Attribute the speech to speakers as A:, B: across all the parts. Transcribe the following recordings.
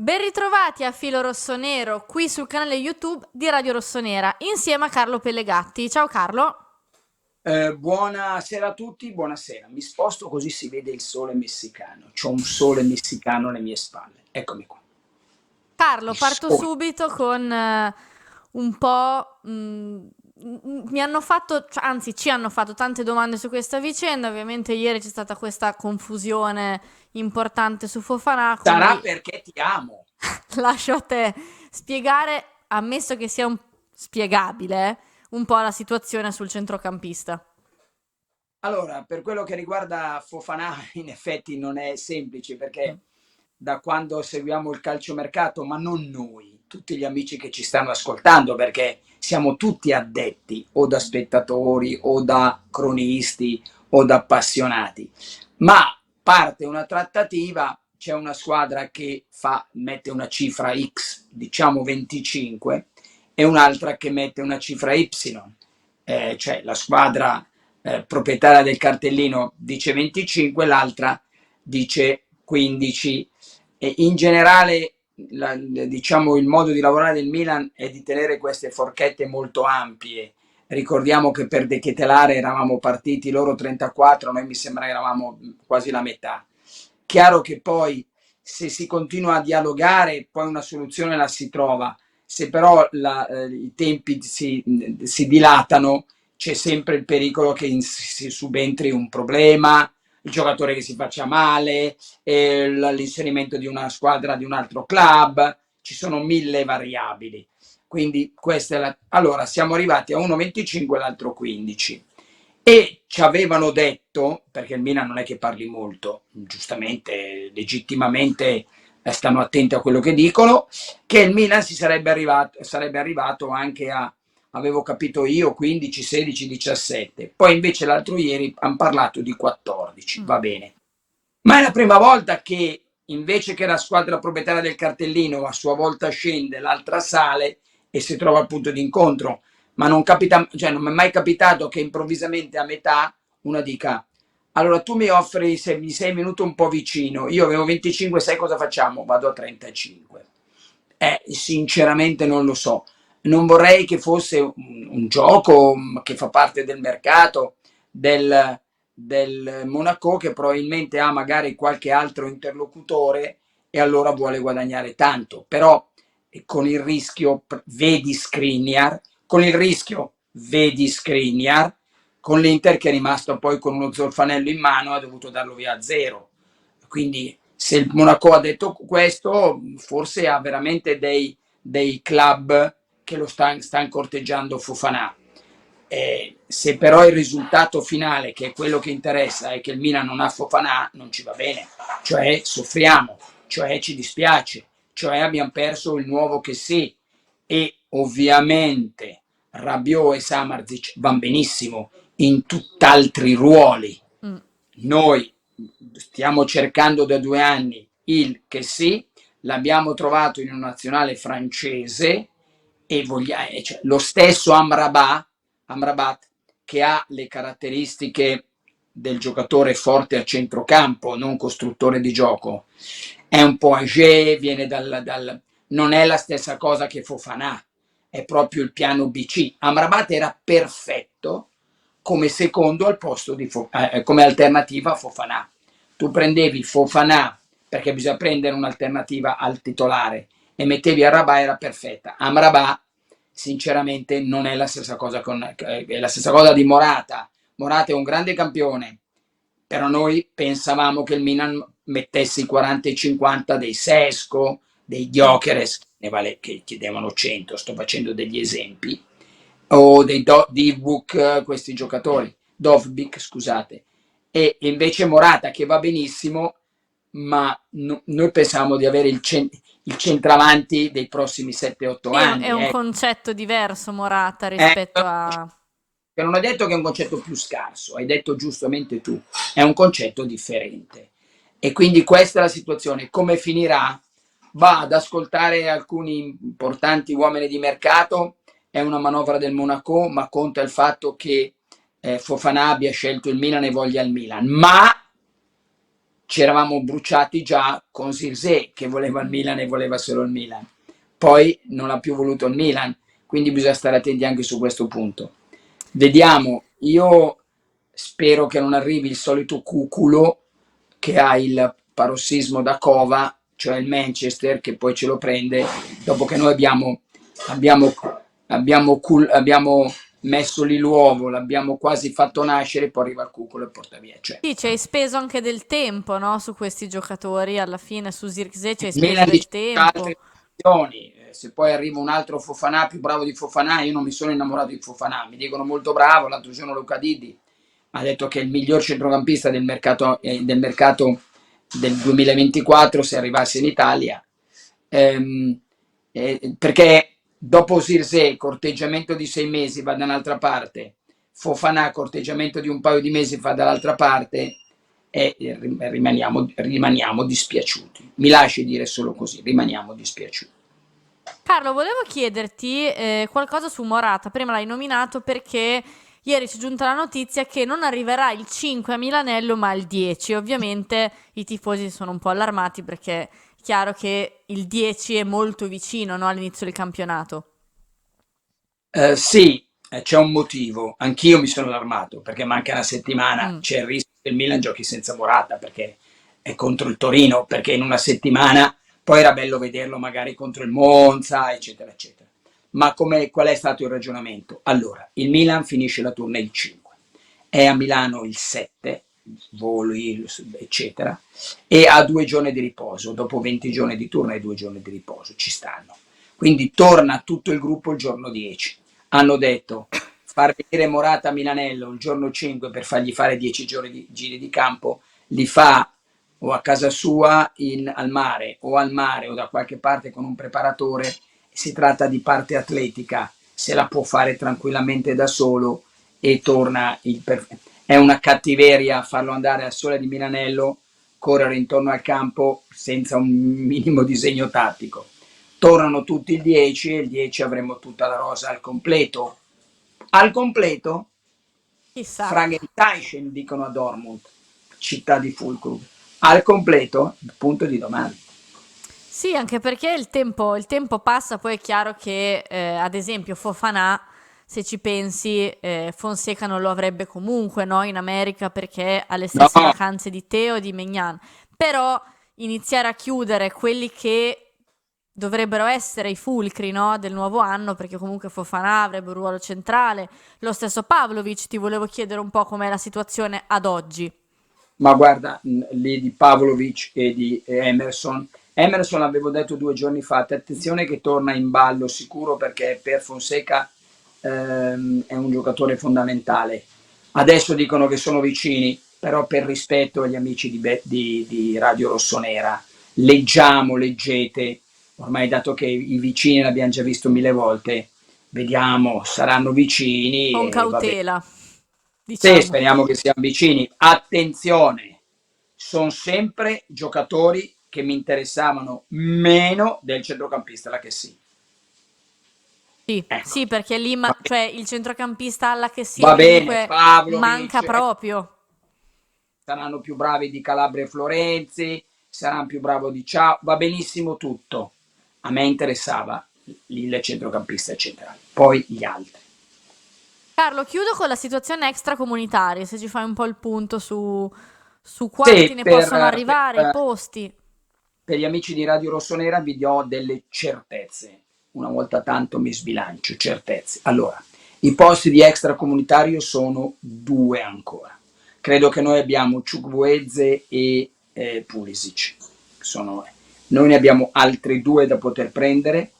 A: Ben ritrovati a Filo Rossonero qui sul canale YouTube di Radio Rossonera insieme a Carlo Pellegatti. Ciao Carlo.
B: Buonasera a tutti, buonasera. Mi sposto così si vede il sole messicano. C'ho un sole messicano alle mie spalle. Eccomi qua.
A: Carlo,
B: Il
A: parto
B: sole.
A: subito con un po'... mi hanno fatto, anzi ci hanno fatto tante domande su questa vicenda. Ovviamente ieri c'è stata questa confusione importante su Fofana,
B: Sarà
A: quindi
B: perché ti amo.
A: lascio a te spiegare, ammesso che sia spiegabile, un po' la situazione sul centrocampista.
B: Allora, per quello che riguarda Fofana, in effetti non è semplice
A: Mm.
B: perché da quando seguiamo il calciomercato, ma non noi, tutti gli amici che ci stanno ascoltando, perché siamo tutti addetti o da spettatori o da cronisti o da appassionati, ma parte una trattativa, c'è una squadra che mette una cifra X, diciamo 25, e un'altra che mette una cifra Y, cioè la squadra proprietaria del cartellino dice 25, l'altra dice 15. E in generale diciamo, il modo di lavorare del Milan è di tenere queste forchette molto ampie. Ricordiamo che per De Ketelare eravamo partiti loro 34, noi mi sembra che eravamo quasi la metà. Chiaro che poi se si continua a dialogare poi una soluzione la si trova, se però i tempi si dilatano c'è sempre il pericolo che si subentri un problema, il giocatore che si faccia male, l'inserimento di una squadra di un altro club, ci sono mille variabili. Quindi questa è allora siamo arrivati a uno 25 e l'altro 15 e ci avevano detto, perché il Milan non è che parli molto, giustamente, legittimamente stanno attenti a quello che dicono, che il Milan sarebbe arrivato anche a, avevo capito io, 15, 16, 17. Poi invece l'altro ieri hanno parlato di 14,
A: Mm.
B: va bene. Ma è la prima volta che invece che la squadra proprietaria del cartellino a sua volta scende, l'altra sale e si trova al punto di incontro. Ma non capita, cioè non mi è mai capitato che improvvisamente a metà una dica: allora tu mi offri, se mi sei venuto un po' vicino, io avevo 25, sai cosa facciamo? Vado a 35. Sinceramente non lo so. Non vorrei che fosse un gioco che fa parte del mercato del Monaco, che probabilmente ha magari qualche altro interlocutore e allora vuole guadagnare tanto. Però con il rischio, vedi Skriniar, con il rischio, vedi Skriniar, con l'Inter che è rimasto poi con uno zolfanello in mano ha dovuto darlo via a zero. Quindi se il Monaco ha detto questo, forse ha veramente dei club che lo stanno corteggiando Fofana. Se però il risultato finale, che è quello che interessa, è che il Milan non ha Fofana, non ci va bene. Cioè soffriamo, cioè ci dispiace, cioè abbiamo perso il nuovo che sì. E ovviamente Rabiot e Samardzic vanno benissimo in tutt'altri ruoli.
A: Mm.
B: Noi stiamo cercando da 2 anni il che sì, l'abbiamo trovato in una nazionale francese e cioè, lo stesso Amrabat che ha le caratteristiche del giocatore forte a centrocampo, non costruttore di gioco, è un po' âgé, viene non è la stessa cosa che Fofana, è proprio il piano BC. Amrabat era perfetto come secondo al posto come alternativa a Fofana. Tu prendevi Fofana perché bisogna prendere un'alternativa al titolare e mettevi Amrabat, era perfetta. Amrabat sinceramente non è la stessa cosa è la stessa cosa di Morata. Morata è un grande campione, però noi pensavamo che il Milan mettesse i 40 e 50 dei Sesco, dei
A: Sì.
B: Gyökeres, ne vale che chiedevano 100, sto facendo degli esempi, o dei Divbuk, questi giocatori, Dovbik, scusate, e invece Morata che va benissimo, ma noi pensavamo di avere il centravanti dei prossimi 7-8
A: Sì, è
B: anni.
A: un concetto diverso Morata
B: Eh,
A: rispetto a...
B: non ho detto che è un concetto più scarso, hai detto giustamente tu, è un concetto differente. E quindi questa è la situazione. Come finirà? Va ad ascoltare alcuni importanti uomini di mercato, è una manovra del Monaco, ma conta il fatto che Fofana abbia scelto il Milan e voglia il Milan. Ma ci eravamo bruciati già con Zirkzee che voleva il Milan e voleva solo il Milan. Poi non ha più voluto il Milan, quindi bisogna stare attenti anche su questo punto. Vediamo, io spero che non arrivi il solito cuculo che ha il parossismo da cova, cioè il Manchester, che poi ce lo prende dopo che noi abbiamo, abbiamo messo lì l'uovo, l'abbiamo quasi fatto nascere, poi arriva il cuculo e porta via. Cioè,
A: Sì, ci hai speso anche del tempo, no? Su questi giocatori, alla fine su Zirkzee ci hai
B: il
A: speso
B: Milan
A: del
B: dice
A: tempo.
B: altre opzioni, se poi arriva un altro Fofana più bravo di Fofana, io non mi sono innamorato di Fofana, mi dicono molto bravo, l'altro giorno Luca Didi ha detto che è il miglior centrocampista del 2024 se arrivasse in Italia, ehm, perché dopo Zirkzee corteggiamento di 6 mesi va da un'altra parte, Fofana corteggiamento di un paio di mesi fa dall'altra parte e rimaniamo dispiaciuti. Mi lasci dire solo così, rimaniamo dispiaciuti.
A: Carlo, volevo chiederti qualcosa su Morata. Prima l'hai nominato perché ieri ci è giunta la notizia che non arriverà il 5 a Milanello, ma il 10. Ovviamente i tifosi sono un po' allarmati perché è chiaro che il 10 è molto vicino, no, all'inizio del campionato.
B: Sì, c'è un motivo. Anch'io mi sono allarmato perché manca una settimana.
A: Mm.
B: C'è il rischio che il Milan giochi senza Morata perché è contro il Torino. Perché in una settimana poi era bello vederlo magari contro il Monza, eccetera, eccetera. Ma qual è stato il ragionamento? Allora, il Milan finisce la tournée il 5, è a Milano il 7, voli, eccetera, e ha 2 giorni di riposo. Dopo 20 giorni di tournée, 2 giorni di riposo ci stanno. Quindi torna tutto il gruppo il giorno 10. Hanno detto far venire Morata a Milanello il giorno 5 per fargli fare 10 giorni di giri di campo, li fa o a casa sua al mare o da qualche parte con un preparatore. Si tratta di parte atletica, se la può fare tranquillamente da solo e torna è una cattiveria farlo andare al sole di Milanello, correre intorno al campo senza un minimo disegno tattico. Tornano tutti il 10 e il 10 avremo tutta la rosa al completo. Al completo,
A: Chissà.
B: Frankenstein dicono a Dortmund, città di Fulkrug. Al completo, punto di domanda.
A: Sì, anche perché il tempo passa, poi è chiaro che, ad esempio, Fofana, se ci pensi, Fonseca non lo avrebbe comunque, no, in America perché ha le
B: No,
A: stesse vacanze di Teo e di Maignan. Però iniziare a chiudere quelli che dovrebbero essere i fulcri, no, del nuovo anno, perché comunque Fofana avrebbe un ruolo centrale, lo stesso Pavlovic, ti volevo chiedere un po' com'è la situazione ad oggi.
B: ma guarda, lì di Pavlovic e di Emerson. Emerson avevo detto 2 giorni fa, attenzione che torna in ballo sicuro perché per Fonseca è un giocatore fondamentale. Adesso dicono che sono vicini, però per rispetto agli amici di Radio Rossonera, leggete, ormai dato che i vicini l'abbiamo già visto 1000 volte, vediamo, saranno vicini
A: Con
B: e va bene.
A: cautela,
B: Sì,
A: diciamo.
B: speriamo che siano vicini. Attenzione, sono sempre giocatori che mi interessavano meno del centrocampista, la che sì.
A: Sì,
B: Ecco,
A: sì, perché lì,
B: va bene,
A: cioè il centrocampista alla che sia
B: va bene,
A: comunque manca
B: Pavlovic,
A: proprio.
B: saranno più bravi di Calabria e Florenzi, saranno più bravi di Ciao, va benissimo tutto. A me interessava il centrocampista, eccetera. Poi gli altri.
A: Carlo, chiudo con la situazione extracomunitaria, se ci fai un po' il punto su quanti
B: Sì,
A: ne possono arrivare, i
B: per
A: posti.
B: per gli amici di Radio Rossonera vi do delle certezze. Una volta tanto mi sbilancio, certezze. Allora, i posti di extracomunitario sono 2 ancora. Credo che noi abbiamo Ciukwueze e Pulisic. Noi ne abbiamo altri 2 da poter prendere.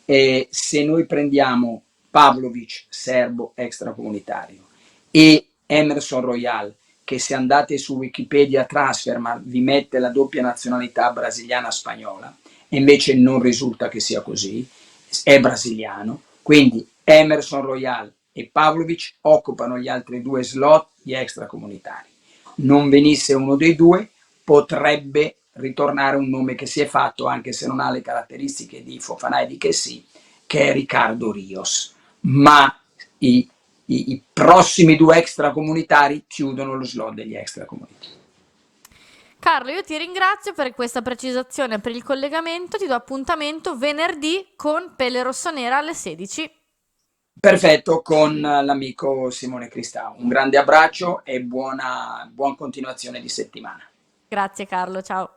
B: E se noi prendiamo Pavlovic, serbo extracomunitario, e Emerson Royal, che se andate su Wikipedia Transfermarkt vi mette la doppia nazionalità brasiliana-spagnola, e invece non risulta che sia così, è brasiliano, quindi Emerson Royal e Pavlovic occupano gli altri 2 slot di extracomunitari. Non venisse uno dei 2, potrebbe ritornare un nome che si è fatto, anche se non ha le caratteristiche di Fofana e di Kessi, che è Ricardo Rios. Ma i prossimi 2 extracomunitari chiudono lo slot degli extracomunitari.
A: Carlo, io ti ringrazio per questa precisazione, per il collegamento. Ti do appuntamento venerdì con Pelle Rossonera alle 16.
B: Perfetto, con l'amico Simone Cristau. Un grande abbraccio e buona continuazione di settimana.
A: Grazie Carlo, ciao.